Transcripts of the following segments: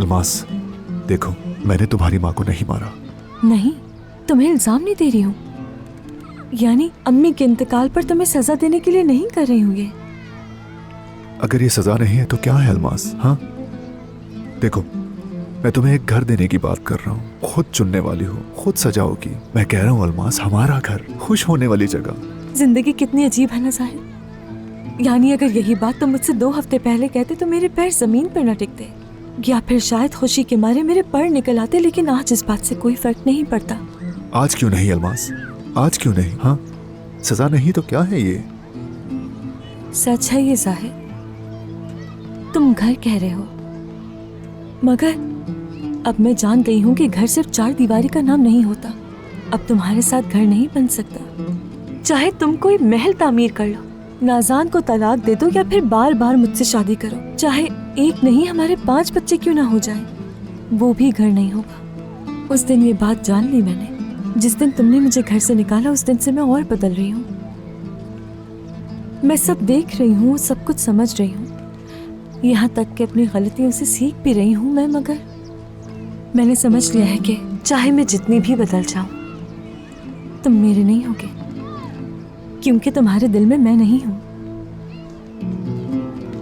अलमास, देखो मैंने तुम्हारी माँ को नहीं मारा। नहीं, तुम्हें इल्जाम नहीं दे रही हूँ। यानी अम्मी के इंतकाल पर तुम्हें सजा देने के लिए नहीं कर रही हूँ ये। अगर ये सजा नहीं है तो क्या है अलमास? हाँ देखो, मैं तुम्हें एक घर देने की बात कर रहा हूँ। खुद चुनने वाली हो, खुद सजाओगी। मैं कह रहा हूँ अलमास, हमारा घर, खुश होने वाली जगह। जिंदगी कितनी अजीब है ना साहिल। यानी अगर यही बात तुम मुझसे 2 हफ्ते पहले कहते तो मेरे पैर जमीन पर न टिकते, या फिर शायद खुशी के मारे मेरे पर निकल आते। लेकिन आज इस बात से कोई फर्क नहीं पड़ता। आज क्यों नहीं अलमास? आज क्यों नहीं? हाँ, सजा नहीं तो क्या है ये? सच है ये साहिल, तुम घर कह रहे हो, मगर अब मैं जान गई हूँ कि घर सिर्फ 4 दीवारी का नाम नहीं होता। अब तुम्हारे साथ घर नहीं बन सकता। चाहे तुम कोई महल तामीर कर लो, नाज़ान को तलाक दे दो, या फिर बार बार मुझसे शादी करो, चाहे एक नहीं हमारे 5 बच्चे क्यों ना हो जाएं, वो भी घर नहीं होगा। उस दिन ये बात जान ली मैंने। जिस दिन तुमने मुझे घर से निकाला, उस दिन से मैं और बदल रही हूँ। मैं सब देख रही हूँ, सब कुछ समझ रही हूँ, यहाँ तक कि अपनी गलतियों से सीख भी रही हूँ मैं। मगर मैंने समझ लिया है कि चाहे मैं जितनी भी बदल जाऊं, तुम मेरे नहीं होगे, क्योंकि तुम्हारे दिल में मैं नहीं हूं।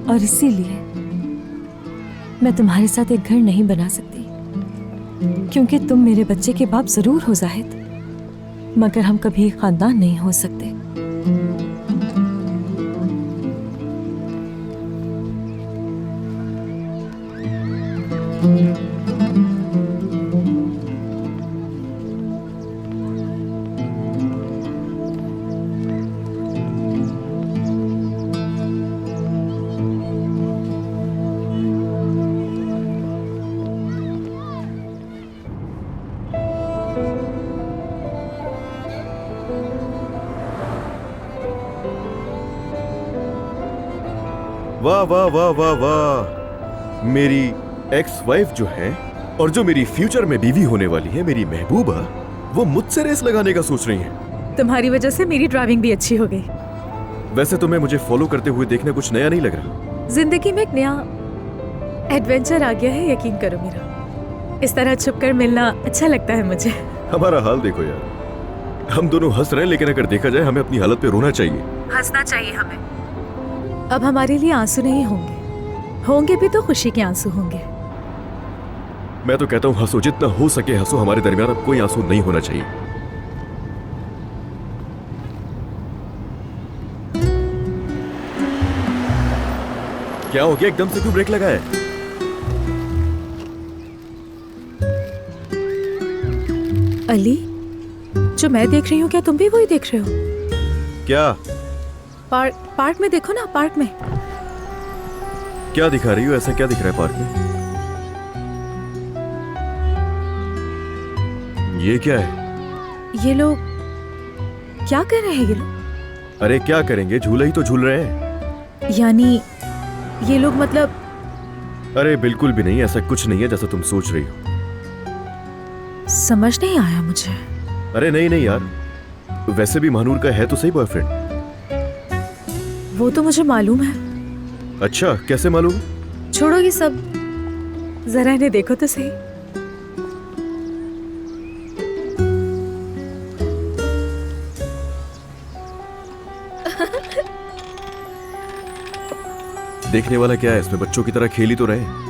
और इसीलिए मैं तुम्हारे साथ एक घर नहीं बना सकती, क्योंकि तुम मेरे बच्चे के बाप जरूर हो जाहिद, मगर हम कभी एक खानदान नहीं हो सकते। वाह वाह वाह वाह वाह, मेरी एक्स वाइफ जो है और जो मेरी फ्यूचर में बीवी होने वाली है, मेरी महबूबा, वो मुझसे रेस लगाने का सोच रही है। तुम्हारी वजह से मेरी ड्राइविंग भी अच्छी हो गई। वैसे तुम्हें मुझे फॉलो करते हुए देखना कुछ नया नहीं लग रहा? जिंदगी में एक नया एडवेंचर आ गया है, यकीन करो मेरा। इस तरह छुपकर मिलना अच्छा लगता है मुझे। हमारा हाल देखो यार, हम दोनों हंस रहे हैं, लेकिन अगर देखा जाए हमें अपनी हालत पे रोना चाहिए। हंसना चाहिए हमें। अब हमारे लिए आंसू नहीं होंगे, होंगे भी तो खुशी के आंसू होंगे। मैं तो कहता हूँ हंसो, जितना हो सके हंसो। हमारे दरमियान अब कोई आंसू नहीं होना चाहिए। क्या हो गया, एकदम से क्यों ब्रेक लगाया? अली, जो मैं देख रही हूँ क्या तुम भी वही देख रहे हो? क्या? पार्क में देखो ना, पार्क में। क्या दिखा रही हो? ऐसा क्या दिख रहा है पार्क में? ये क्या है? ये लोग क्या कर रहे हैं ये लोग? अरे क्या करेंगे, झूला ही तो झूल रहे हैं। यानी ये लोग मतलब? अरे बिल्कुल भी नहीं, ऐसा कुछ नहीं है जैसा तुम सोच रही हो। समझ नहीं आया मुझे। अरे नहीं नहीं यार, वैसे भी महानूर का है तो सही बॉयफ्रेंड। वो तो मुझे मालूम है। अच्छा, कैसे मालूम? छोड़ो ये सब, जरा इन्हें देखो तो सही। देखने वाला क्या है इसमें, बच्चों की तरह खेल ही तो रहे।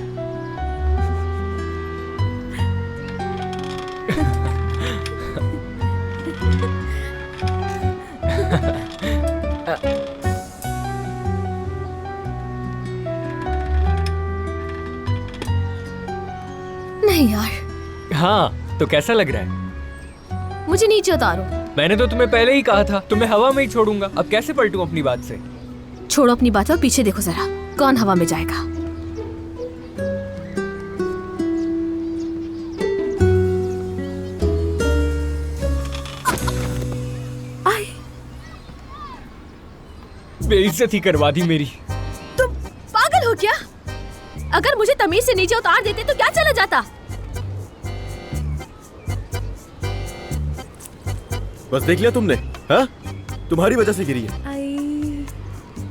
नहीं यार। हाँ, तो कैसा लग रहा है? मुझे नीचे उतारो। मैंने तो तुम्हें पहले ही कहा था, तुम्हें हवा में ही छोड़ूंगा। अब कैसे पलटूं अपनी बात से? छोड़ो अपनी बात और पीछे देखो जरा, कौन हवा में जाएगा। बेइज्जती करवा दी मेरी। तुम पागल हो क्या? अगर मुझे तमीज से नीचे उतार देते तो क्या चला जाता? बस देख लिया तुमने? हाँ, तुम्हारी वजह से गिरी है।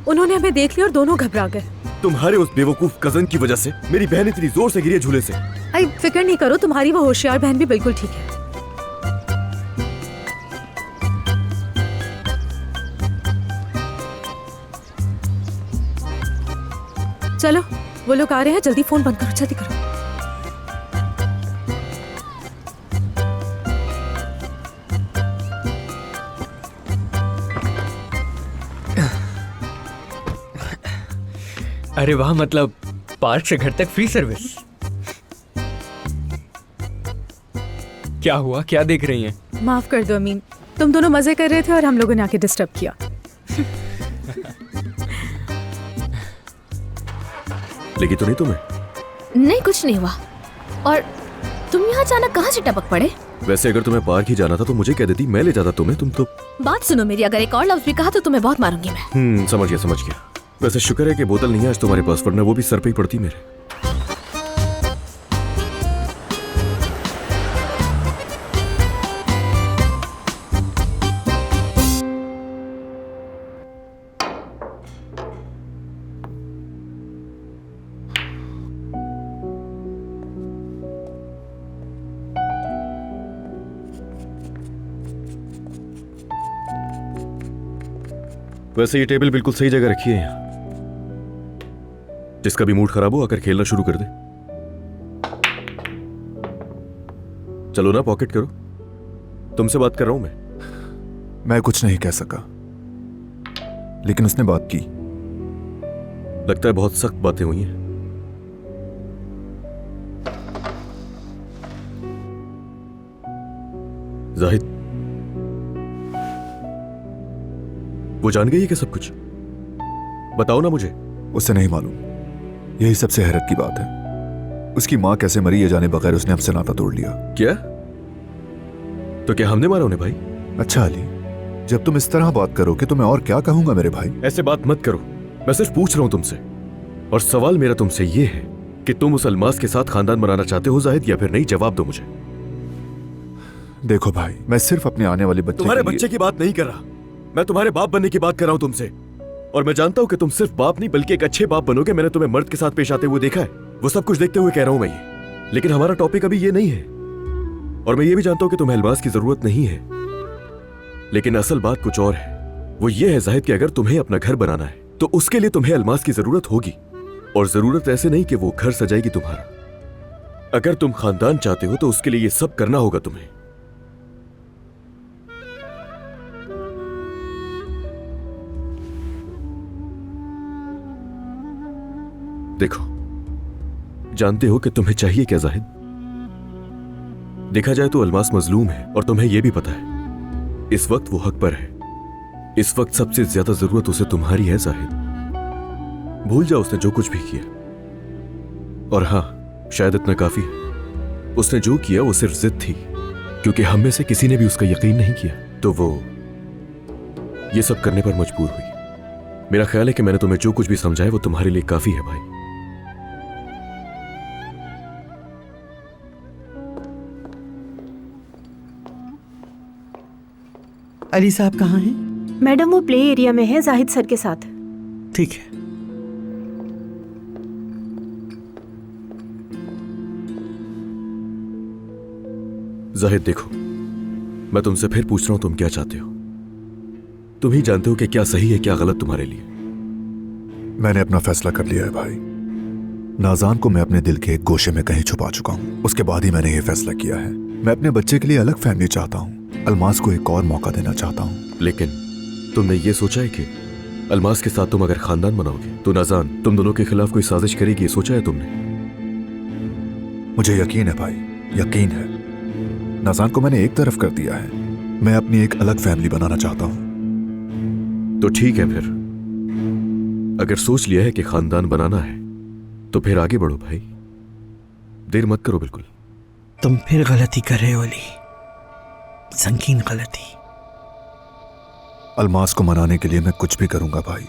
उन्होंने हमें देख लिया और दोनों घबरा गए। तुम्हारे उस बेवकूफ कजन की वजह से मेरी बहन इतनी जोर से गिरी है झूले से। आई फिक्र नहीं करो, तुम्हारी वो होशियार बहन भी बिल्कुल ठीक है। चलो वो लोग आ रहे हैं, जल्दी फोन बंद करो, जल्दी करो। अरे वाह, मतलब पार्क से घर तक फ्री सर्विस। क्या हुआ, क्या देख रही हैं? माफ कर दो अमीन, तुम दोनों मजे कर रहे थे और हम लोगों ने आके डिस्टर्ब किया। लगी तो नहीं तुम्हें? नहीं, कुछ नहीं हुआ। और तुम यहाँ अचानक कहाँ से टपक पड़े? वैसे अगर तुम्हें पार्क ही जाना था तो मुझे कह देती, मैं ले जाता तुम्हें। तुम तो बात सुनो मेरी, अगर एक और लफ्ज भी कहा तो तुम्हें बहुत मारूंगी मैं। समझ गया। वैसे शुक्र है कि बोतल नहीं है आज तुम्हारे पास, वरना वो भी सर पे ही पड़ती मेरे। वैसे ये टेबल बिल्कुल सही जगह रखी है यहाँ। जिसका भी मूड खराब हो आकर खेलना शुरू कर दे। चलो ना, पॉकेट करो। तुमसे बात कर रहा हूं मैं कुछ नहीं कह सका, लेकिन उसने बात की। लगता है बहुत सख्त बातें हुई हैं। जाहिद, वो जान गई है क्या सब कुछ? बताओ ना मुझे। उसे नहीं मालूम। यही सबसे हैरत की बात है। उसकी माँ कैसे मरी ये जाने बगैर उसने हमसे नाता तोड़ लिया। क्या? तो क्या हमने मारा उन्हें भाई? अच्छा अली, जब तुम इस तरह बात करोगे तो मैं और क्या कहूंगा मेरे भाई। ऐसे बात मत करो, मैं सिर्फ पूछ रहा हूं तुमसे। और सवाल मेरा तुमसे ये है कि तुम उस अलमास के साथ खानदान बनाना चाहते हो जाहिद, या फिर नहीं? जवाब दो मुझे। देखो भाई, मैं सिर्फ अपने आने वाले बच्चे तुम्हारे के लिए- बच्चे की बात नहीं कर रहा, मैं तुम्हारे बाप बनने की बात कर रहा हूं तुमसे। और मैं जानता हूं कि तुम सिर्फ बाप नहीं बल्कि एक अच्छे बाप बनोगे। मैंने तुम्हें मर्द के साथ पेश आते हुए देखा है, वो सब कुछ देखते हुए कह रहा हूं मैं ये। लेकिन हमारा टॉपिक अभी ये नहीं है। और मैं ये भी जानता हूं कि तुम्हें अलमास की जरूरत नहीं है, लेकिन असल बात कुछ और है। वो ये है जाहिद कि अगर तुम्हें अपना घर बनाना है तो उसके लिए तुम्हें अलमास की जरूरत होगी। और जरूरत ऐसे नहीं कि वो घर सजाएगी तुम्हारा। अगर तुम खानदान चाहते हो तो उसके लिए ये सब करना होगा तुम्हें। देखो, जानते हो कि तुम्हें चाहिए क्या जाहिद? देखा जाए तो अलमास मजलूम है और तुम्हें यह भी पता है। इस वक्त वो हक पर है। इस वक्त सबसे ज्यादा जरूरत उसे तुम्हारी है जाहिद। भूल जाओ उसने जो कुछ भी किया। और हां, शायद इतना काफी है। उसने जो किया वो सिर्फ जिद थी, क्योंकि हम में से किसी ने भी उसका यकीन नहीं किया, तो वो ये सब करने पर मजबूर हुई। मेरा ख्याल है कि मैंने तुम्हें जो कुछ भी समझाया वो तुम्हारे लिए काफी है भाई। अली साहब कहाँ हैं? मैडम वो प्ले एरिया में है जाहिद सर के साथ। ठीक है। जाहिद देखो, मैं तुमसे फिर पूछ रहा हूं, तुम क्या चाहते हो? तुम ही जानते हो कि क्या सही है क्या गलत तुम्हारे लिए। मैंने अपना फैसला कर लिया है भाई। नाज़ान को मैं अपने दिल के एक गोशे में कहीं छुपा चुका हूँ। उसके बाद ही मैंने ये फैसला किया है। मैं अपने बच्चे के लिए अलग फैमिली चाहता हूँ। अलमास को एक और मौका देना चाहता हूँ। लेकिन तुमने ये सोचा है कि अलमास के साथ तुम अगर खानदान बनाओगे तो नाज़ान तुम दोनों के खिलाफ कोई साजिश करेगी? ये सोचा है तुमने? मुझे यकीन है भाई, यकीन है। नाज़ान को मैंने एक तरफ कर दिया है। मैं अपनी एक अलग फैमिली बनाना चाहता हूँ। तो ठीक है, फिर अगर सोच लिया है कि खानदान बनाना है तो फिर आगे बढ़ो भाई। देर मत करो बिल्कुल। तुम फिर गलती कर रहे हो अली, संगीन गलती। अलमास को मनाने के लिए मैं कुछ भी करूंगा भाई।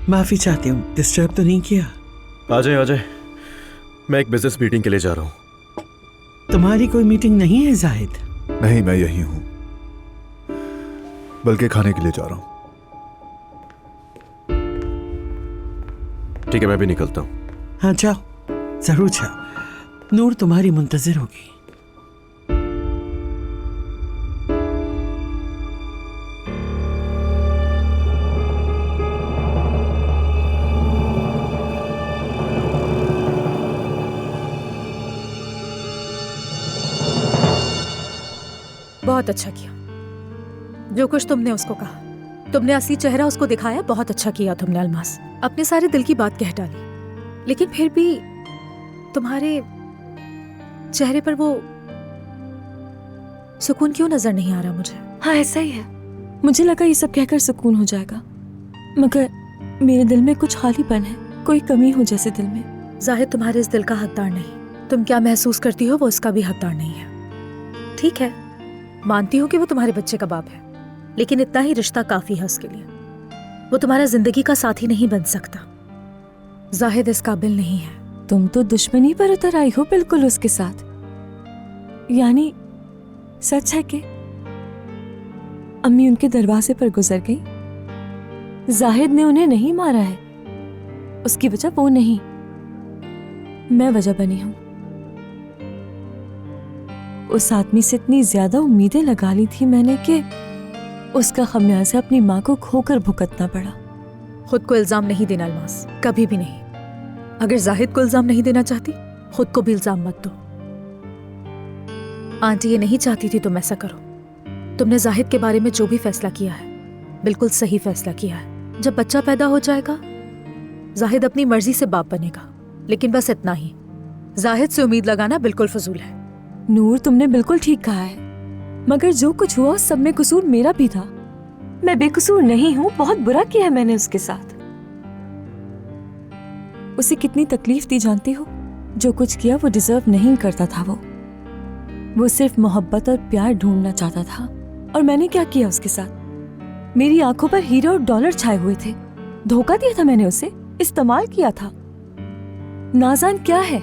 माफी चाहती हूँ, डिस्टर्ब तो नहीं किया? आ जाए, मैं एक बिजनेस मीटिंग के लिए जा रहा हूं। तुम्हारी कोई मीटिंग नहीं है जाहिद? नहीं, मैं यही हूं। बल्कि खाने के लिए जा रहा हूं। ठीक है, मैं भी निकलता हूँ। हाँ जाओ, जरूर जाओ। नूर तुम्हारी मुंतजिर होगी। बहुत अच्छा किया जो कुछ तुमने उसको कहा। तुमने असली चेहरा उसको दिखाया। बहुत अच्छा किया तुमने अल्मास। अपने सारे दिल की बात कह डाली, लेकिन फिर भी तुम्हारे चेहरे पर वो सुकून क्यों नजर नहीं आ रहा मुझे? हाँ ऐसा ही है। मुझे लगा ये सब कहकर सुकून हो जाएगा, मगर मेरे दिल में कुछ खालीपन है, कोई कमी हो जैसे दिल में। जाहिद तुम्हारे इस दिल का हकदार नहीं। तुम क्या महसूस करती हो वो उसका भी हकदार नहीं है। ठीक है, मानती हूँ कि वो तुम्हारे बच्चे का बाप है, लेकिन इतना ही रिश्ता काफी है उसके लिए। वो तुम्हारा जिंदगी का साथी नहीं बन सकता। जाहिद इस काबिल नहीं है। तुम तो दुश्मनी पर उतर आई हो बिल्कुल उसके साथ। यानी सच है कि अम्मी उनके दरवाजे पर गुजर गई। जाहिद ने उन्हें नहीं मारा है, उसकी वजह वो नहीं, मैं वजह बनी हूं। उस आदमी से इतनी ज्यादा उम्मीदें लगा ली थी मैंने कि उसका खमियाजा अपनी माँ को खोकर भुगतना पड़ा। खुद को इल्जाम नहीं देना अल्मास, कभी भी नहीं। अगर जाहिद को इल्जाम नहीं देना चाहती, खुद को भी इल्जाम मत दो। आंटी ये नहीं चाहती थी तुम ऐसा करो। तुमने जाहिद के बारे में जो भी फैसला किया है, बिल्कुल सही फैसला किया है। जब बच्चा पैदा हो जाएगा, जाहिद अपनी मर्जी से बाप बनेगा, लेकिन बस इतना ही। जाहिद से उम्मीद लगाना बिल्कुल फजूल है। नूर, तुमने बिल्कुल ठीक कहा है, मगर जो कुछ हुआ उस सब में कसूर मेरा भी था। मैं बेकसूर नहीं हूँ, बहुत बुरा किया है मैंने उसके साथ। उसे कितनी तकलीफ दी जानती हो? जो कुछ किया वो डिजर्व नहीं करता था। वो सिर्फ मोहब्बत और प्यार ढूंढना चाहता था, और मैंने क्या किया उसके साथ? मेरी आंखों पर हीरे और डॉलर छाए हुए थे। धोखा दिया था मैंने उसे, इस्तेमाल किया था। नाजान क्या है?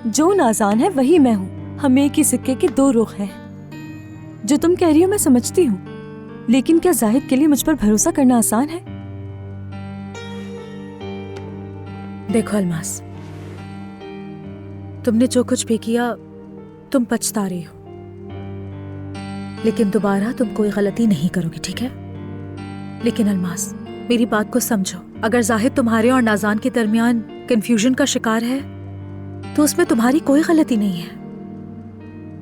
जो नाजान है वही मैं हूँ। हम एक ही सिक्के के दो रुख हैं। जो तुम कह रही हो मैं समझती हूँ, लेकिन क्या जाहिद के लिए मुझ पर भरोसा करना आसान है? देखो अल्मास, तुमने जो कुछ भी किया तुम पछता रही हो, लेकिन दोबारा तुम कोई गलती नहीं करोगी, ठीक है? लेकिन अल्मास, मेरी बात को समझो। अगर जाहिद तुम्हारे और नाजान के दरमियान कंफ्यूजन का शिकार है, तो उसमें तुम्हारी कोई गलती नहीं है।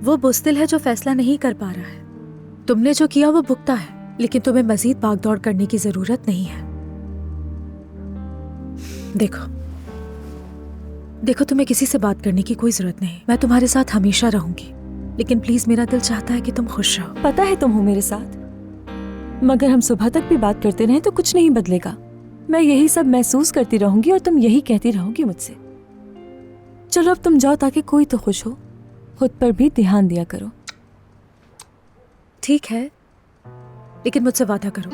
वो बुज़दिल है जो फैसला नहीं कर पा रहा है। तुमने जो किया वो भुगता है, लेकिन तुम्हें मजीद भागदौड़ करने की जरूरत नहीं है। देखो, तुम्हें किसी से बात करने की कोई जरूरत नहीं। मैं तुम्हारे साथ हमेशा रहूंगी, लेकिन प्लीज मेरा दिल चाहता है कि तुम खुश रहो। पता है तुम हो मेरे साथ, मगर हम सुबह तक भी बात करते रहे तो कुछ नहीं बदलेगा। मैं यही सब महसूस करती रहूंगी और तुम यही कहती रहोगी मुझसे। चलो अब तुम जाओ, ताकि कोई तो खुश हो। खुद पर भी ध्यान दिया करो। ठीक है, लेकिन मुझसे वादा करो,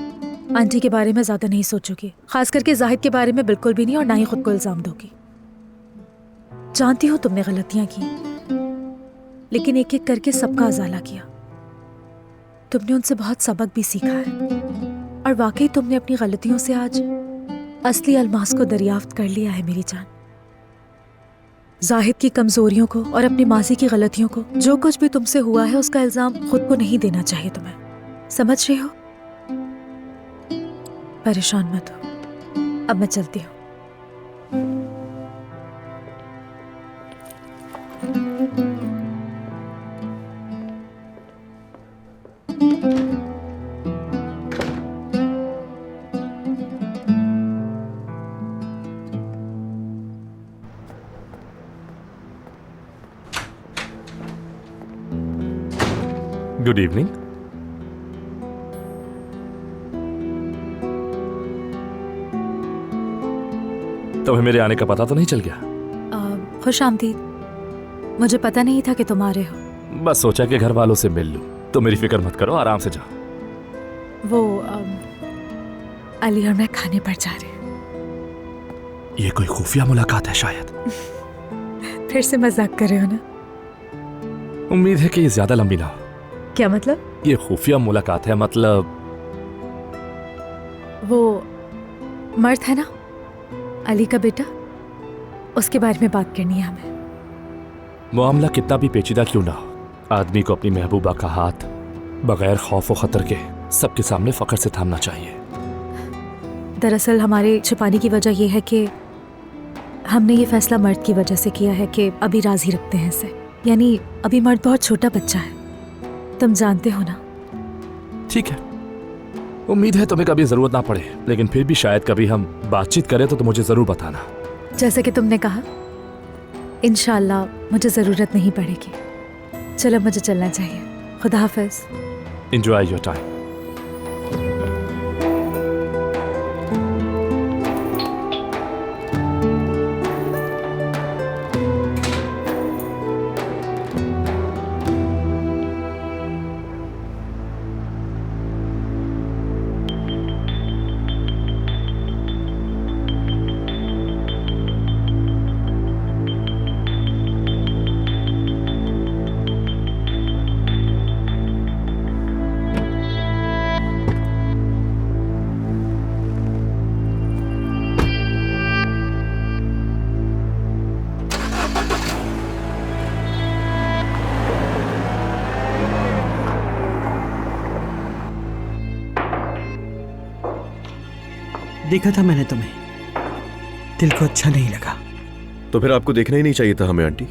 आंटी के बारे में ज्यादा नहीं सोचोगी, खास करके जाहिद के बारे में बिल्कुल भी नहीं, और ना ही खुद को इल्जाम दोगी। जानती हो तुमने गलतियां की, लेकिन एक एक करके सबका अजाला किया। तुमने उनसे बहुत सबक भी सीखा है, और वाकई तुमने अपनी गलतियों से आज असली अल्मास को दरियाफ्त कर लिया है मेरी जान। जाहिद की कमजोरियों को और अपनी माजी की गलतियों को, जो कुछ भी तुमसे हुआ है, उसका इल्जाम खुद को नहीं देना चाहिए तुम्हें। समझ रही हो? परेशान मत हो। अब मैं चलती हूँ। Good evening. तुम्हें मेरे आने का पता तो नहीं चल गया? खुश आमदीद। मुझे पता नहीं था कि तुम आ रहे हो। बस सोचा कि घर वालों से मिल लूं। तो मेरी फिक्र मत करो, आराम से जाओ। वो अली और मैं खाने पर जा रहे हैं। ये कोई खुफिया मुलाकात है शायद। फिर से मजाक कर रहे हो ना? उम्मीद है कि ये ज्यादा लंबी ना हो। क्या मतलब? ये खुफिया मुलाकात है, मतलब वो मर्द है ना, अली का बेटा, उसके बारे में बात करनी है हमें। मामला कितना भी पेचीदा क्यों ना हो, आदमी को अपनी महबूबा का हाथ बगैर खौफ व खतर के सबके सामने फख्र से थामना चाहिए। दरअसल हमारे छुपाने की वजह यह है कि हमने ये फैसला मर्द की वजह से किया है कि अभी राजी रखते हैं इसे। यानी अभी मर्द बहुत छोटा बच्चा है, तुम जानते हो ना। ठीक है, उम्मीद है तुम्हें कभी जरूरत ना पड़े, लेकिन फिर भी शायद कभी हम बातचीत करें तो मुझे जरूर बताना। जैसे कि तुमने कहा, इंशाअल्लाह मुझे ज़रूरत नहीं पड़ेगी। चलो मुझे चलना चाहिए, खुदा हाफिज। Enjoy your time. देखा था मैंने तुम्हें, दिल को अच्छा नहीं लगा। तो फिर आपको देखना ही नहीं चाहिए था हमें आंटी,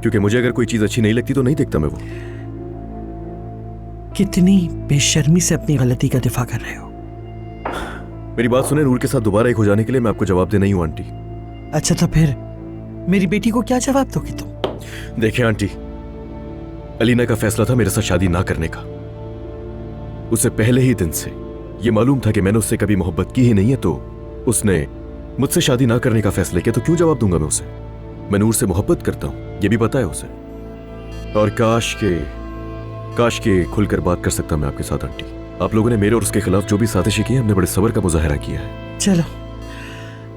क्योंकि मुझे अगर कोई चीज अच्छी नहीं लगती तो नहीं देखता मैं वो। कितनी बेशर्मी से अपनी गलती का दिफा कर रहे हो। मेरी बात सुने, नूर के साथ दोबारा एक हो जाने के लिए मैं आपको जवाब दे नहीं हूं आंटी। अच्छा तो फिर मेरी बेटी को क्या जवाब दोगे तुम? देखिए आंटी, अलीना का फैसला था मेरे साथ शादी ना करने का। उसे पहले ही दिन से ये मालूम था कि मैंने उससे कभी मोहब्बत की ही नहीं है, तो उसने मुझसे शादी ना करने का फैसला किया। तो क्यों जवाब दूंगा मैं उसे? मैं नूर से मोहब्बत करता हूं, ये भी पता है उसे। और काश के खुलकर बात कर सकता मैं आपके साथ आंटी। आप लोगों ने मेरे और उसके खिलाफ जो भी साजिशें की, हमने बड़े सब्र का मुजाहरा किया है। चलो,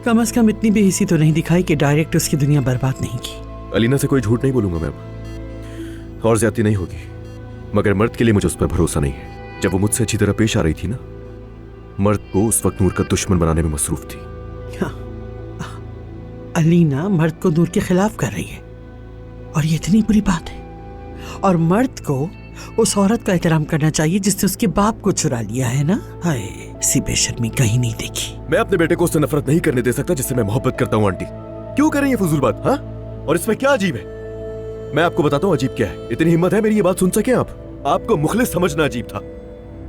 कम से कम इतनी बेहिसी तो नहीं दिखाई कि डायरेक्ट उसकी दुनिया बर्बाद नहीं की। अलीना से कोई झूठ नहीं बोलूंगा मैं अब, और ज्यादती नहीं होगी, मगर मर्द के लिए मुझे उस पर भरोसा नहीं है। जब वो मुझसे अच्छी तरह पेश आ रही थी ना, मर्द को उस वक्त नूर का दुश्मन बनाने में मसरूफ थी। हाँ, अलीना मर्द को नूर के खिलाफ कर रही है और ये इतनी बुरी बात है। और मर्द को उस औरत का एहतराम करना चाहिए जिसने उसके बाप को चुरा लिया है ना। हाय, ऐसी बेशर्मी कहीं नहीं देखी। मैं अपने बेटे को उससे नफरत नहीं करने दे सकता जिससे मैं मोहब्बत करता हूँ आंटी। क्यों कर रही है फजूल बात? हाँ, और इसमें क्या अजीब है? मैं आपको बताता हूँ अजीब क्या है। इतनी हिम्मत है मेरी ये बात सुन सके आप? आपको मुखलिस समझना अजीब था,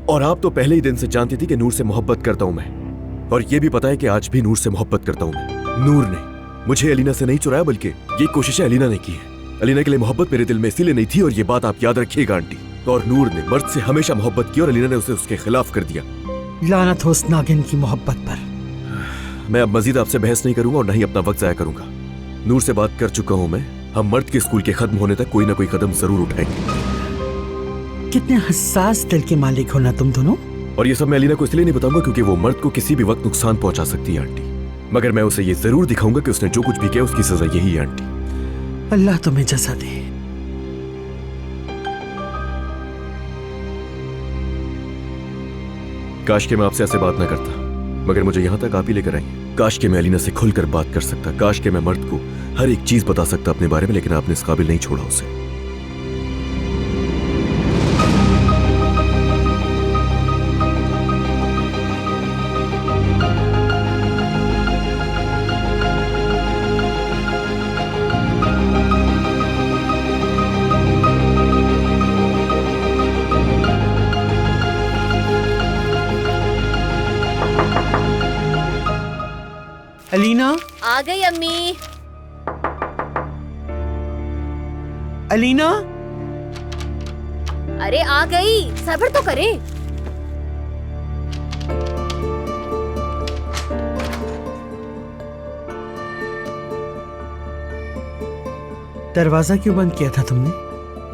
और आप तो पहले ही दिन से जानती थी कि नूर से मोहब्बत करता हूं मैं। और ये भी पता है कि आज भी नूर से मोहब्बत करता हूं मैं। नूर ने मुझे अलीना से नहीं चुराया, बल्कि ये कोशिशें अलीना ने की है। अलीना के लिए मोहब्बत मेरे दिल में इसीलिए नहीं थी, और ये बात आप याद रखिएगा आंटी। और नूर ने मर्द से हमेशा मोहब्बत की और अलीना ने उसे उसके खिलाफ कर दिया। लानत हो उस नागिन की मोहब्बत पर। मैं अब मजीद आपसे बहस नहीं करूंगा और नहीं अपना वक्त जाया करूंगा। नूर से बात कर चुका हूं मैं। हम मर्द के स्कूल के खत्म होने तक कोई ना कोई कदम जरूर उठाएंगे। कितने हसास दिल के मालिक हो ना तुम दोनों। और ये सब मैं अलीना को इसलिए नहीं बताऊंगा क्योंकि वो मर्द को किसी भी वक्त नुकसान पहुंचा सकती है आंटी। मगर मैं उसे ये जरूर दिखाऊंगा कि उसने जो कुछ भी किया उसकी सजा यही है आंटी। अल्लाह तुम्हें जज़ा दे। काश के मैं आपसे ऐसे बात ना करता, मगर मुझे यहां तक आप ही लेकर आई। काश के मैं अलीना से खुलकर बात कर सकता, काश के मैं मर्द को हर एक चीज बता सकता अपने बारे में, लेकिन आपने इस काबिल नहीं छोड़ा उसे। अलीना, आ गई अम्मी। अलीना, अरे आ गई, सब्र तो करे। दरवाजा क्यों बंद किया था तुमने?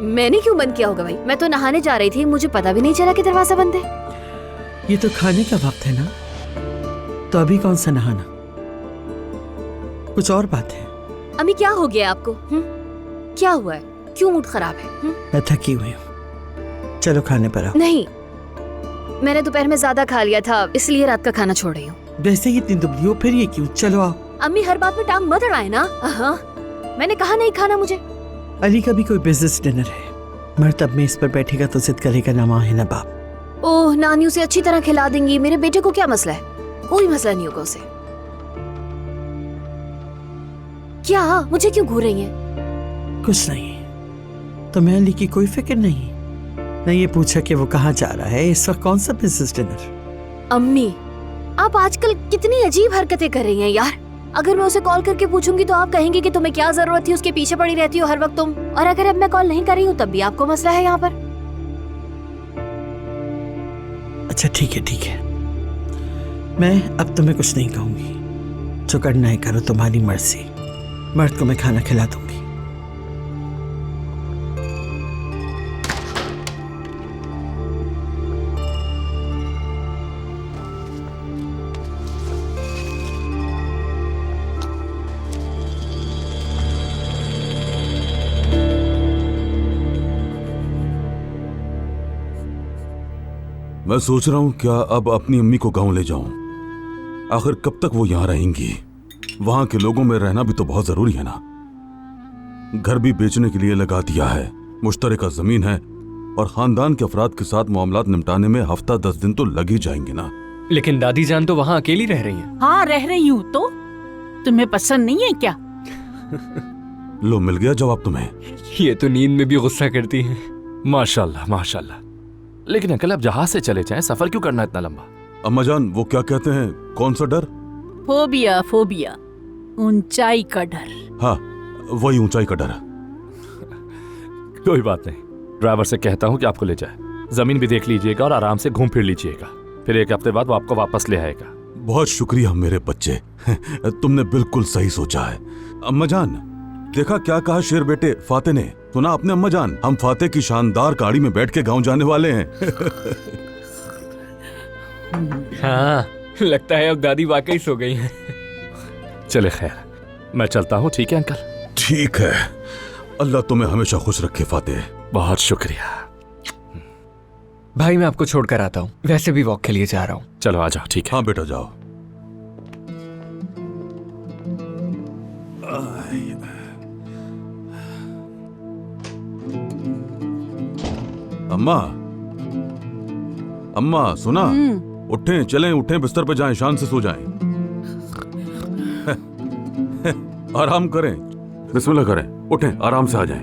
मैंने क्यों बंद किया होगा भाई? मैं तो नहाने जा रही थी, मुझे पता भी नहीं चला कि दरवाजा बंद है। ये तो खाने का वक्त है ना, तो अभी कौन सा नहाना? कुछ और बात है? अम्मी क्या हो गया आपको? क्या हुआ है? क्यों मूड खराब है? मैं थकी हुई हूँ, चलो खाने पर आओ। नहीं, मैंने दोपहर में ज्यादा खा लिया था, इसलिए रात का खाना छोड़ रही हूँ। वैसे ही इतनी दुबली हो, फिर ये क्यों? चलो आओ। अम्मी हर बात में टांग मत अड़ाए ना। हाँ, मैंने कहा नहीं खाना मुझे। अली का भी कोई बिजनेस डिनर है, मर्तब में इस पर बैठेगा तो जिद करेगा ना माँ है ना बाप। ओह, नानी उसे अच्छी तरह खिला देंगी। मेरे बेटे को क्या मसला है? कोई मसला नहीं होगा उसे। क्या मुझे क्यों घूर रही है? कुछ नहीं, तुम्हें अली की कोई फिक्र नहीं? न ये पूछा कि वो कहाँ जा रहा है इस वक्त, कौन सा बिजनेस डिनर? अम्मी, आप आजकल कितनी अजीब हरकतें कर रही हैं यार। अगर मैं उसे कॉल करके पूछूंगी तो आप कहेंगे कि तुम्हें क्या जरूरत थी, उसके पीछे पड़ी रहती हो हर वक्त तुम। और अगर अब मैं कॉल नहीं कर रही हूँ तब भी आपको मसला है यहाँ पर। अच्छा ठीक है ठीक है, मैं अब तुम्हें कुछ नहीं कहूंगी। जो करना है करो, तुम्हारी मर्जी। मर्द को मैं खाना खिला दूंगी। मैं सोच रहा हूँ क्या अब अपनी अम्मी को गांव ले जाऊं। आखिर कब तक वो यहाँ रहेंगी? वहां के लोगों में रहना भी तो बहुत जरूरी है ना। घर भी बेचने के लिए लगा दिया है, मुश्तरका जमीन है, और खानदान के अफराद के साथ मामलात निपटाने में हफ्ता 10 दिन तो लग ही जाएंगे ना। लेकिन दादी जान तो वहाँ अकेली रह रही हैं। हाँ रह रही हूँ। तो तुम्हें पसंद नहीं है क्या? लो, मिल गया जवाब तुम्हें। ये तो नींद में भी गुस्सा करती हैं। माशाल्लाह माशाल्लाह। लेकिन अंकल आप जहाज से चले जाएं, सफर क्यों करना इतना लंबा? अम्मा जान, वो क्या कहते हैं, कौन सा डर? फोबिया, फोबिया, ऊंचाई का डर। हाँ, वही ऊंचाई का डर। कोई बात नहीं, ड्राइवर से कहता हूँ कि आपको ले जाए। जमीन भी देख लीजिएगा और आराम से घूम फिर लीजिएगा। फिर 1 हफ्ते बाद वो आपको वापस ले आएगा। बहुत शुक्रिया मेरे बच्चे, तुमने बिल्कुल सही सोचा है। अम्मा जान, देखा क्या कहा शेर बेटे फाते ने? सुना आपने अम्मा जान? हम फाते की शानदार गाड़ी में बैठ के गांव जाने वाले हैं। हाँ, लगता है अब दादी वाकई सो गई हैं। चले खैर, मैं चलता हूँ। ठीक है अंकल? ठीक है, अल्लाह तुम्हें हमेशा खुश रखे फाते। बहुत शुक्रिया भाई। मैं आपको छोड़कर आता हूँ, वैसे भी वॉक के लिए जा रहा हूँ। चलो आ जाओ। ठीक है? हाँ बेटा जाओ। अम्मा, अम्मा सुना? उठें, चलें, उठें, बिस्तर पे जाएं, शान से सो जाएं। आराम करें, बिस्मिल्लाह करें, उठें, आराम से आ जाएं।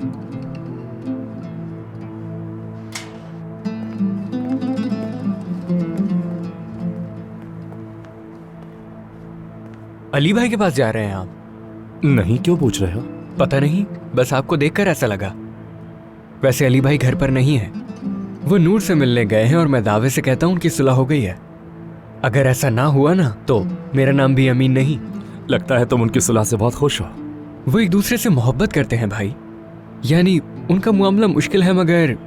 अली भाई के पास जा रहे हैं आप? नहीं, क्यों पूछ रहे हो? पता नहीं, बस आपको देखकर ऐसा लगा। वैसे अली भाई घर पर नहीं है, वो नूर से मिलने गए हैं और मैं दावे से कहता हूँ उनकी सुलह हो गई है। अगर ऐसा ना हुआ ना तो मेरा नाम भी अमीन नहीं। लगता है तुम उनकी सुलह से बहुत खुश हो। वो एक दूसरे से मोहब्बत करते हैं भाई, यानी उनका मामला मुश्किल है, मगर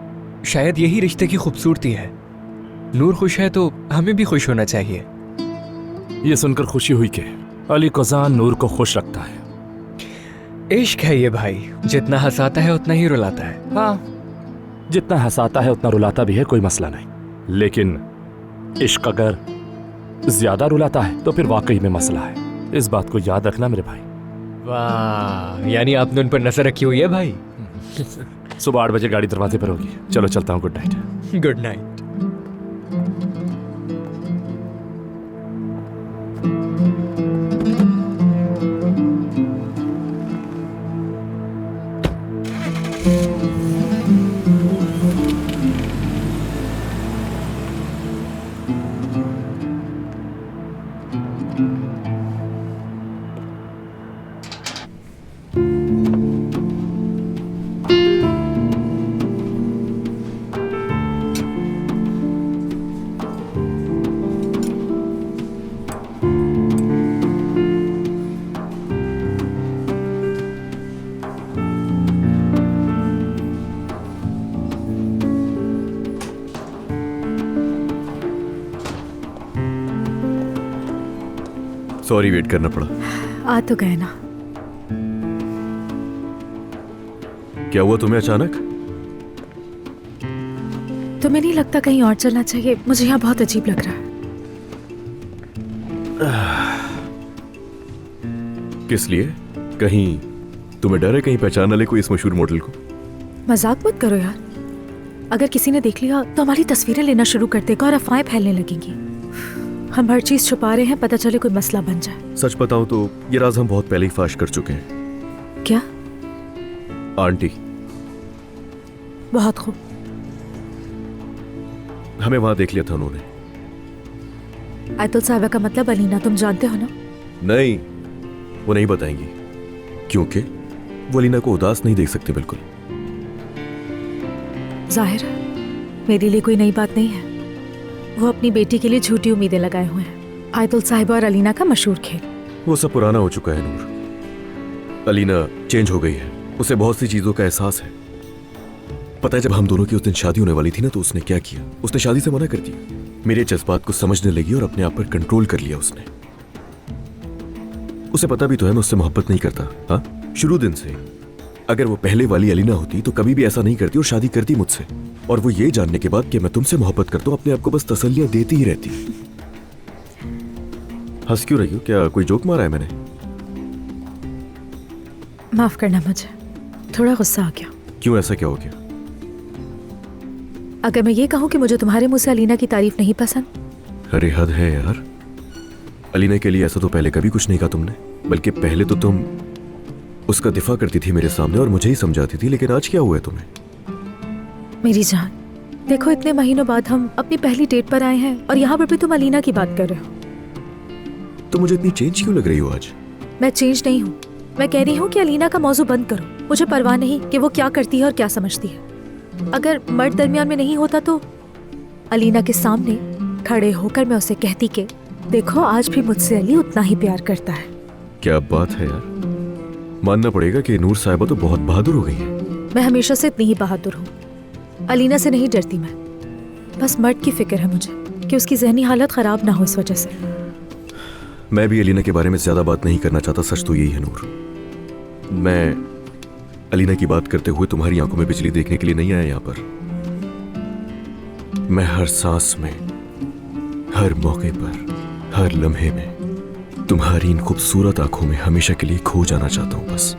शायद यही रिश्ते की खूबसूरती है। नूर खुश है तो हमें भी खुश होना चाहिए। ये सुनकर खुशी हुई कि अली कोजान नूर को खुश रखता है। इश्क है ये भाई, जितना हंसाता है उतना ही रुलाता है। हाँ, जितना हंसाता है उतना रुलाता भी है, कोई मसला नहीं। लेकिन इश्क अगर ज्यादा रुलाता है तो फिर वाकई में मसला है। इस बात को याद रखना मेरे भाई। वाह, यानी आपने उन पर नजर रखी हुई है भाई। सुबह 8 बजे गाड़ी दरवाजे पर होगी। चलो चलता हूँ, good night. Good night. Sorry, wait करना पड़ा। आ तो गए ना। क्या हुआ तुम्हें अचानक? तुम्हें नहीं लगता कहीं और चलना चाहिए? मुझे यहाँ बहुत अजीब लग रहा है। किस लिए? कहीं तुम्हें डर है कहीं पहचान न ले कोई इस मशहूर मॉडल को? मजाक मत करो यार। अगर किसी ने देख लिया तो हमारी तस्वीरें लेना शुरू कर देगा और अफवाहें फैलने लगेंगी। हम हर चीज छुपा रहे हैं, पता चले कोई मसला बन जाए। सच बताऊं तो ये राज हम बहुत पहले ही फाश कर चुके हैं। क्या? आंटी। बहुत खूब। हमें वहां देख लिया था उन्होंने। आयतुल साहिबा का मतलब अलीना तुम जानते हो ना? नहीं, वो नहीं बताएंगी क्योंकि वो अलीना को उदास नहीं देख सकते बिल्कुल। जाहिर है मेरे लिए कोई नई बात नहीं है। वो अपनी बेटी के लिए झूठी उम्मीदें लगाए हुए हैं। आयतुल साहिबा और अलीना का मशहूर खेल। वो सब पुराना हो चुका है नूर। अलीना चेंज हो गई है, उसे बहुत सी चीजों का एहसास है। पता है जब हम दोनों की उस दिन शादी होने वाली थी ना, तो उसने क्या किया? उसने शादी से मना कर दिया। मेरे जज्बात को समझने लगी और अपने आप पर कंट्रोल कर लिया उसने। उसे पता भी तो है मैं उससे मोहब्बत नहीं करता। हाँ, शुरू दिन से। अगर वो पहले वाली अलीना होती तो कभी भी ऐसा नहीं करती और शादी करती मुझसे। और वो ये जानने के बाद कि मैं तुमसे मोहब्बत करता हूं, अपने आप को बस तसल्लियां देती ही रहती। हंस क्यों रही हो? क्या कोई जोक मारा है मैंने? माफ करना, मुझे थोड़ा गुस्सा आ गया। क्यों, ऐसा क्या हो गया? अगर मैं ये कहूं कि मुझे तुम्हारे मुंह से अलीना की तारीफ नहीं पसंद? अरे हद है यार। अलीना के लिए ऐसा तो पहले कभी कुछ नहीं कहा तुमने। बल्कि पहले तो तुम उसका दिफा करती थी मेरे सामने और मुझे ही समझाती थी। लेकिन आज क्या हुआ है तुम्हें? मेरी जान, देखो इतने महीनों बाद हम अपनी पहली डेट पर आए हैं और यहाँ पर भी तुम अलीना की बात कर रहे हो। तो मुझे इतनी चेंज क्यों लग रही हो आज? मैं चेंज नहीं हूँ। मैं कह रही हूँ कि अलीना का मौजू बंद करो। मुझे परवाह नहीं कि वो क्या करती है और क्या समझती है। अगर मर्द दरमियान में नहीं होता तो अलीना के सामने खड़े होकर मैं उसे कहती कि देखो आज भी मुझसे अली उतना ही प्यार करता है। क्या बात है यार। मानना पड़ेगा कि नूर साहिबा तो बहुत बहादुर हो गई है। मैं हमेशा से इतनी ही बहादुर हूँ। अलीना से नहीं डरती मैं। बस मर्द की फिक्र है मुझे कि उसकी जहनी हालत खराब ना हो इस वजह से। मैं भी अलीना के बारे में ज्यादा बात नहीं करना चाहता। सच तो यही है नूर। मैं अलीना की बात करते हुए तुम्हारी आंखों में बिजली देखने के लिए नहीं आया यहाँ पर। मैं हर सांस में, हर मौके पर, हर लम्हे में तुम्हारी इन खूबसूरत आंखों में हमेशा के लिए खो जाना चाहता हूं बस।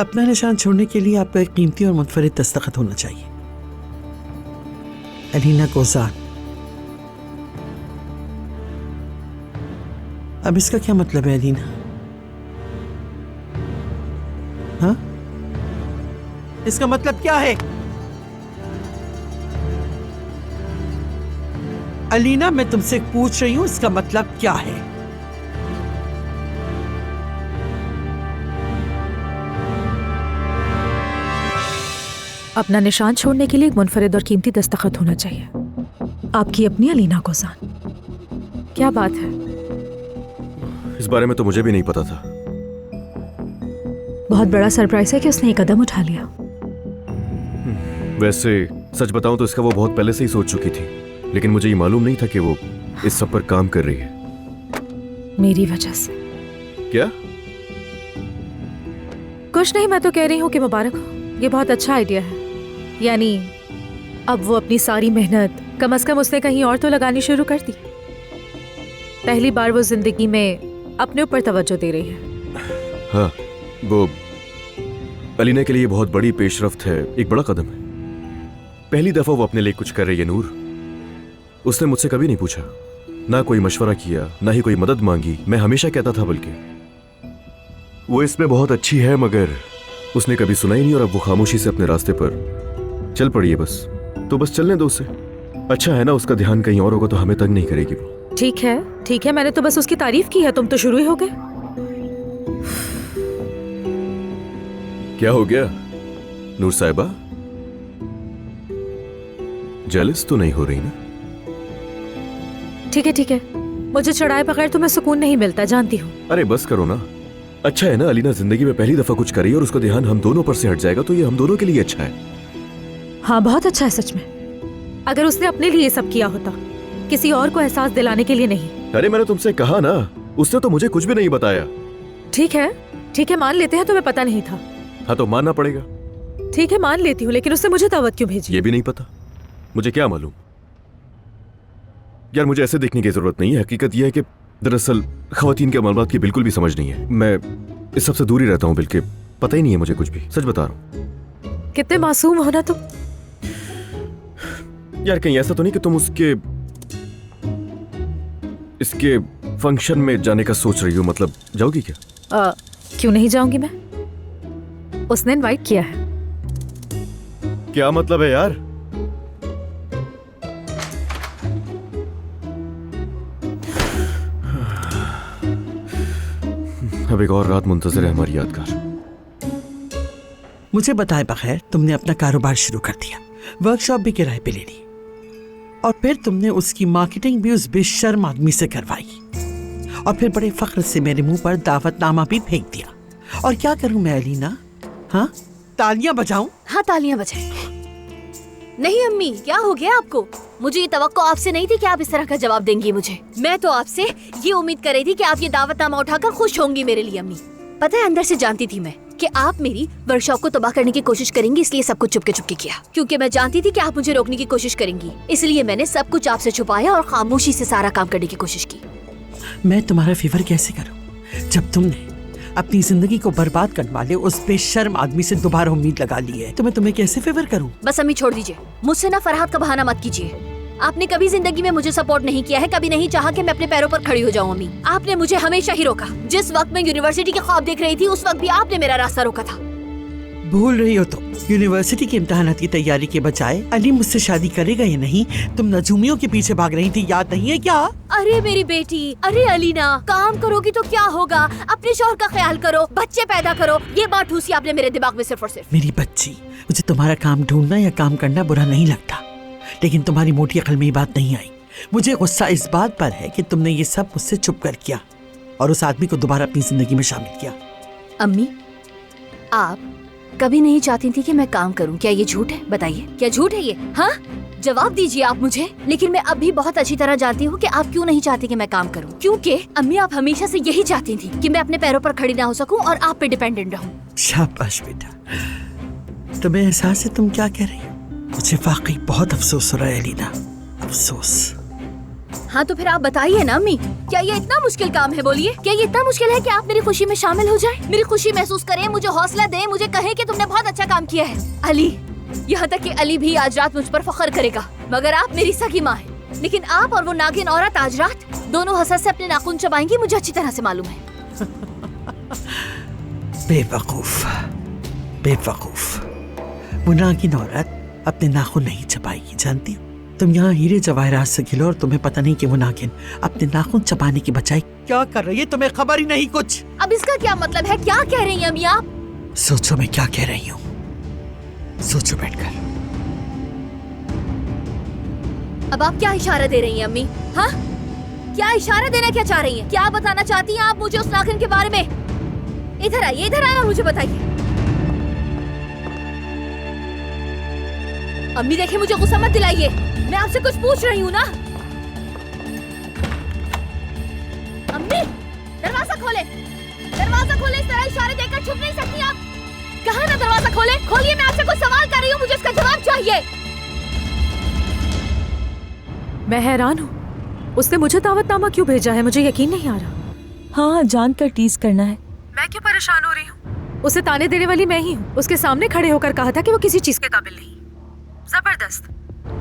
अपना निशान छोड़ने के लिए आपका एक कीमती और मुनफरिद दस्तखत होना चाहिए। अलीना कोजान। अब इसका क्या मतलब है अलीना? हाँ, इसका मतलब क्या है? अलीना, मैं तुमसे पूछ रही हूं, इसका मतलब क्या है? अपना निशान छोड़ने के लिए एक मुनफरिद और कीमती दस्तखत होना चाहिए। आपकी अपनी अलीना कोजान। क्या बात है? इस बारे में तो मुझे भी नहीं पता था। बहुत बड़ा सरप्राइज है कि उसने एक कदम उठा लिया। वैसे सच बताऊं तो इसका वो बहुत पहले से ही सोच चुकी थी, लेकिन मुझे ये मालूम नहीं था कि वो इस सब पर काम कर रही है। मेरी वजह से। क्या? कुछ नहीं, मैं तो कह रही हूँ कि मुबारक हो, ये बहुत अच्छा आइडिया है। यानी अब वो अपनी सारी मेहनत कम से कम उसने कहीं और तो लगानी शुरू कर दी। पहली बार वो जिंदगी में अपने ऊपर तवज्जो दे रही है। हाँ, वो अलीना के लिए बहुत बड़ी पेशरफ्त है, एक बड़ा कदम है। पहली दफा वो अपने लिए कुछ कर रही है नूर। उसने मुझसे कभी नहीं पूछा, ना कोई मशवरा किया, ना ही कोई मदद मांगी। मैं हमेशा कहता था बल्कि वो इसमें बहुत अच्छी है, मगर उसने कभी सुना ही नहीं और अब वो खामोशी से अपने रास्ते पर चल पड़ी है। बस तो बस चलने दो उसे। अच्छा है ना, उसका ध्यान कहीं और होगा तो हमें तंग नहीं करेगी वो। ठीक है, ठीक है, मैंने तो बस उसकी तारीफ की है, तुम तो शुरू ही हो गए। क्या हो गया नूर साहिबा? जेलस तो नहीं हो रही ना? ठीक है, ठीक है, मुझे चढ़ाए बगैर तुम्हें सुकून नहीं मिलता, जानती हूँ। अरे बस करो ना। अच्छा है ना, अलीना जिंदगी में पहली दफा कुछ करी और उसका ध्यान हम दोनों पर से हट जाएगा तो ये हम दोनों के लिए अच्छा है। हाँ, बहुत अच्छा है सच में। अगर उसने अपने लिए सब किया होता, किसी और को एहसास दिलाने के लिए नहीं। अरे मैंने तुमसे कहा ना, उसने तो मुझे कुछ भी नहीं बताया। ठीक है, ठीक है, मान लेते हैं तुम्हें पता नहीं था। हाँ तो मानना पड़ेगा। ठीक है, मान लेती हूँ, लेकिन उसने मुझे दावत क्यों भेजी? ये भी नहीं पता, मुझे क्या मालूम। यार मुझे ऐसे देखने की जरूरत नहीं है। हकीकत यह है कि दरअसल खवातीन के मालूमात की बिल्कुल भी समझ नहीं है। मैं इस सबसे दूर ही रहता हूँ, बल्कि पता ही नहीं है मुझे कुछ भी। सच बता रहा हूँ। कितने मासूम हो ना तुम। यार कहीं ऐसा तो नहीं कि तुम इसके फंक्शन में जाने का सोच रही हो? मतलब जाओगी क्या? क्यों नहीं जाऊंगी मैं, उसने इनवाइट किया है। क्या मतलब है यार? अब एक और रात मुंतजर है हमारी यादगार। मुझे बताए बगैर तुमने अपना कारोबार शुरू कर दिया, वर्कशॉप भी किराए पे ले ली, और फिर तुमने उसकी मार्केटिंग भी उस बेशर्म आदमी से करवाई, और फिर बड़े फख्र से मेरे मुंह पर दावतनामा भी फेंक दिया। और क्या करूं मैं अलीना? हाँ, तालियां बजाऊं? हाँ, तालियां बजाएं। नहीं अम्मी, क्या हो गया आपको? मुझे ये तवक्को आपसे नहीं थी कि आप इस तरह का जवाब देंगी मुझे। मैं तो आपसे ये उम्मीद कर रही थी कि आप ये दावतनामा उठाकर खुश होंगी मेरे लिए अम्मी। पता है, अंदर से जानती थी मैं कि आप मेरी वर्कशॉप को तबाह करने की कोशिश करेंगी, इसलिए सब कुछ चुपके चुपके किया। क्योंकि मैं जानती थी कि आप मुझे रोकने की कोशिश करेंगी, इसलिए मैंने सब कुछ आपसे छुपाया और खामोशी से सारा काम करने की कोशिश की। मैं तुम्हारा फेवर कैसे करूं जब तुमने अपनी जिंदगी को बर्बाद करने वाले उस बेशर्म आदमी से दोबारा उम्मीद लगा ली है? तो मैं तुम्हें कैसे फेवर करूं? बस अम्मी छोड़ दीजिए, मुझसे ना फरहाद का बहाना मत कीजिए। आपने कभी जिंदगी में मुझे सपोर्ट नहीं किया है, कभी नहीं चाहा कि मैं अपने पैरों पर खड़ी हो जाऊं अम्मी। आपने मुझे हमेशा ही रोका। जिस वक्त मैं यूनिवर्सिटी के ख्वाब देख रही थी, उस वक्त भी आपने मेरा रास्ता रोका था। भूल रही हो तुम, यूनिवर्सिटी के इम्तिहानात की तैयारी के बजाय अली मुझसे शादी करेगा या नहीं, तुम नजूमियों के पीछे भाग रही थी, याद नहीं है क्या? अरे मेरी बेटी, अरे अलीना, काम करोगी तो क्या होगा? अपने शौहर का ख्याल करो, बच्चे पैदा करो। ये बात ठूसी आपने मेरे दिमाग में सिर्फ और सिर्फ। मेरी बच्ची, मुझे तुम्हारा काम ढूंढना या काम करना बुरा नहीं लगता, लेकिन तुम्हारी मोटी अकल में ये बात नहीं आई। मुझे गुस्सा इस बात पर है कि तुमने ये सब मुझसे छुप कर किया और उस आदमी को दोबारा अपनी जिंदगी में शामिल किया। अम्मी, आप कभी नहीं चाहती थी कि मैं काम करूं, क्या ये झूठ है? बताइए, क्या झूठ है ये? हाँ, जवाब दीजिए आप मुझे। लेकिन मैं अब भी बहुत अच्छी तरह जानती हूँ कि आप क्यों नहीं चाहती कि मैं काम करूं। क्योंकि अम्मी, आप हमेशा से यही चाहती थी कि मैं अपने पैरों पर खड़ी ना हो सकूं और आप पे डिपेंडेंट रहूं। शाबाश बेटा, तुम्हें एहसास है तुम क्या कह रही हो? मुझे वाकई बहुत अफसोस हो रहा है अलीना, अफसोस। हाँ तो फिर आप बताइए ना अम्मी, क्या ये इतना मुश्किल काम है? बोलिए, क्या ये इतना मुश्किल है कि आप मेरी खुशी में शामिल हो जाएं? मेरी खुशी महसूस करें, मुझे हौसला दें, मुझे कहें कि तुमने बहुत अच्छा काम किया है। अली, यहाँ तक कि अली भी आज रात मुझ पर फख्र करेगा, मगर आप मेरी सगी माँ हैं। लेकिन आप और वो नागिन औरत आज रात दोनों हसरत से अपने नाखून चबाएंगी, मुझे अच्छी तरह से मालूम है। बेवकूफ, बेवकूफ। वो नागिन औरत अपने नाखून नहीं चबाएगी, जानती हो? तुम यहाँ हीरे जवाहरात से खिलो और तुम्हें पता नहीं कि वो नागिन अपने नाखून चबाने की बजाय क्या कर रही है, तुम्हें खबर ही नहीं कुछ। अब इसका क्या मतलब है? क्या कह रही हैं अम्मी आप? सोचो मैं क्या कह रही हूँ, सोचो बैठकर। अब आप क्या इशारा दे रही हैं अम्मी? हाँ, क्या इशारा देना क्या चाह रही हैं? क्या बताना चाहती हैं आप मुझे उस नागिन के बारे में? इधर आइए, इधर आइए और मुझे बताइए। अम्मी देखिए, मुझे गुस्सा मत दिलाइए, मैं आपसे कुछ पूछ रही हूँ ना। अम्मी, दरवाजा खोले, दरवाजा खोले। इस तरह इशारे देकर छुप नहीं सकती आप। कहा ना दरवाजा खोले, खोलिए, मैं आपसे कुछ सवाल कर रही हूँ, मुझे इसका जवाब चाहिए। मैं हैरान हूँ, उसने मुझे दावतनामा क्यों भेजा है? मुझे यकीन नहीं आ रहा। हाँ, जानकर टीज करना है। मैं क्यों परेशान हो रही हूँ? उसे ताने देने वाली मैं ही हूँ। उसके सामने खड़े होकर कहा था कि वो किसी चीज के काबिल नहीं। जबरदस्त।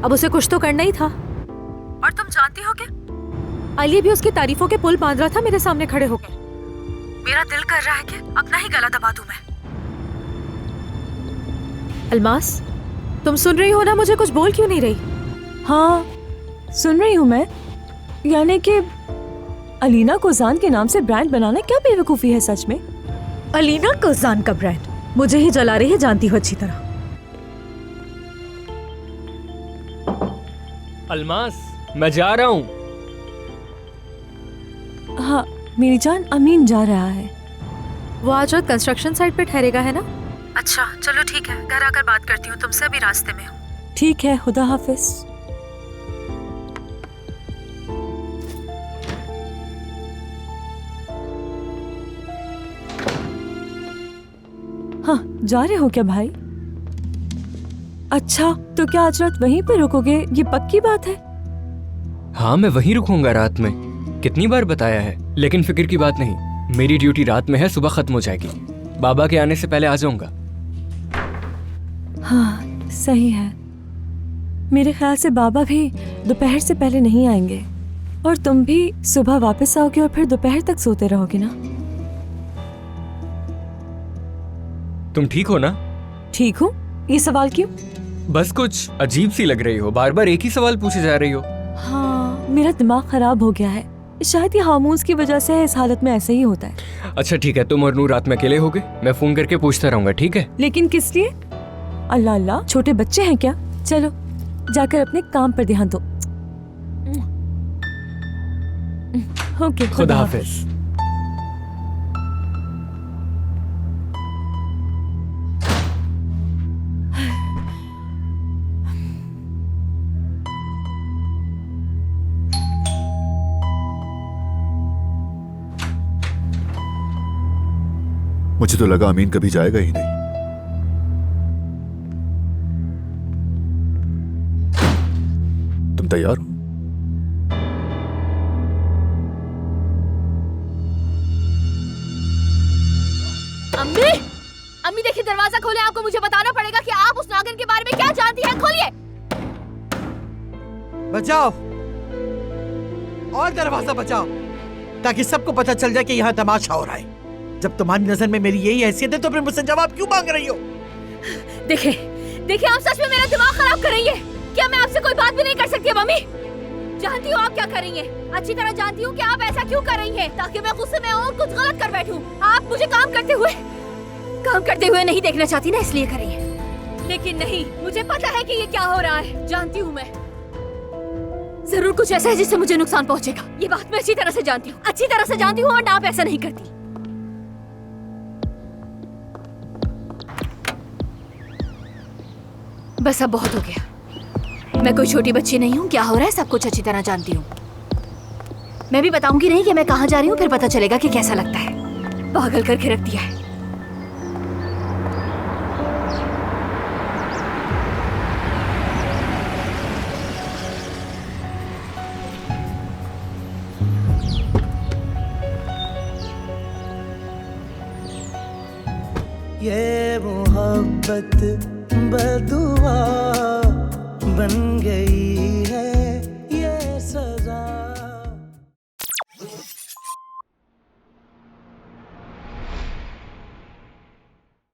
अब उसे कुछ तो करना ही था। और तुम जानती हो क्या, अली भी उसकी तारीफों के पुल बांध रहा था मेरे सामने खड़े होकर। मेरा दिल कर रहा है कि अपना ही गला दबा दूं मैं। अलमास, तुम सुन रही हो ना? मुझे कुछ बोल क्यों नहीं रही? हाँ, सुन रही हूँ मैं। यानी कि अलीना कोजान के नाम से ब्रांड बनाना क्या बेवकूफी है सच में? अलीना कोजान का ब्रांड मुझे ही जला रही है, जानती हो अच्छी तरह। अलमास, मैं जा रहा हूँ। हाँ मेरी जान, अमीन जा रहा है। वो आज रात कंस्ट्रक्शन साइट पे ठहरेगा, है ना? अच्छा चलो ठीक है, घर आकर बात करती हूँ तुमसे, अभी रास्ते में हूँ। ठीक है, खुदा हाफिज। हाँ, जा रहे हो क्या भाई? अच्छा, तो क्या आज रात वहीं पे रुकोगे? ये पक्की बात है? हाँ, मैं वहीं रुकूंगा रात में। कितनी बार बताया है, लेकिन फिक्र की बात नहीं। मेरी ड्यूटी रात में है, सुबह खत्म हो जाएगी। बाबा के आने से पहले आ जाऊंगा। हाँ सही है। मेरे ख्याल से बाबा भी दोपहर से पहले नहीं आएंगे, और तुम भी सुबह वापस आओगे और फिर दोपहर तक सोते रहोगे ना? तुम ठीक हो ना? ठीक हूँ। ये सवाल क्यों? बस कुछ अजीब सी लग रही हो, बार बार एक ही सवाल पूछे जा रही हो। हाँ, मेरा दिमाग खराब हो गया है। शायद ये हार्मोन्स की वजह से इस हालत में ऐसे ही होता है। अच्छा ठीक है, तुम और नूर रात में अकेले होगे, मैं फोन करके पूछता रहूंगा, ठीक है? लेकिन किस लिए? अल्लाह अल्लाह, छोटे बच्चे हैं क्या? चलो जाकर अपने काम पर ध्यान दो। ओके, खुदा हाफिज। मुझे तो लगा अमीन कभी जाएगा ही नहीं। तुम तैयार हो? अम्मी, अम्मी देखिए, दरवाजा खोले। आपको मुझे बताना पड़ेगा कि आप उस नागिन के बारे में क्या जानती हैं। खोलिए। बचाओ, और दरवाजा बचाओ, ताकि सबको पता चल जाए कि यहाँ तमाशा हो रहा है। जब तुम्हारी नजर में मेरी यही हैसियत है तो फिर मुझसे जवाब क्यों मांग रही हो? देखिए देखिए, आप सच में मेरा दिमाग खराब कर रही है। क्या मैं आपसे कोई बात भी नहीं कर सकती है मम्मी? जानती हूँ आप क्या कर रही हैं, अच्छी तरह जानती हूँ कि आप ऐसा क्यों कर रही हैं, ताकि मैं गुस्से में और कुछ गलत कर बैठूं। आप मुझे काम करते हुए नहीं देखना चाहती ना, इसलिए कर रही हैं। लेकिन नहीं, मुझे पता है कि ये क्या हो रहा है। जानती हूँ मैं, जरूर कुछ ऐसा है जिससे मुझे नुकसान पहुंचेगा। ये बात मैं अच्छी तरह से जानती हूँ, अच्छी तरह से जानती हूँ, और आप ऐसा नहीं करती। बस अब बहुत हो गया। मैं कोई छोटी बच्ची नहीं हूँ, क्या हो रहा है सब कुछ अच्छी तरह जानती हूँ। मैं भी बताऊंगी नहीं कि मैं कहाँ जा रही हूँ, फिर पता चलेगा कि कैसा लगता है। पागल करके रख दिया है। मोहब्बत बदुआ बन गई है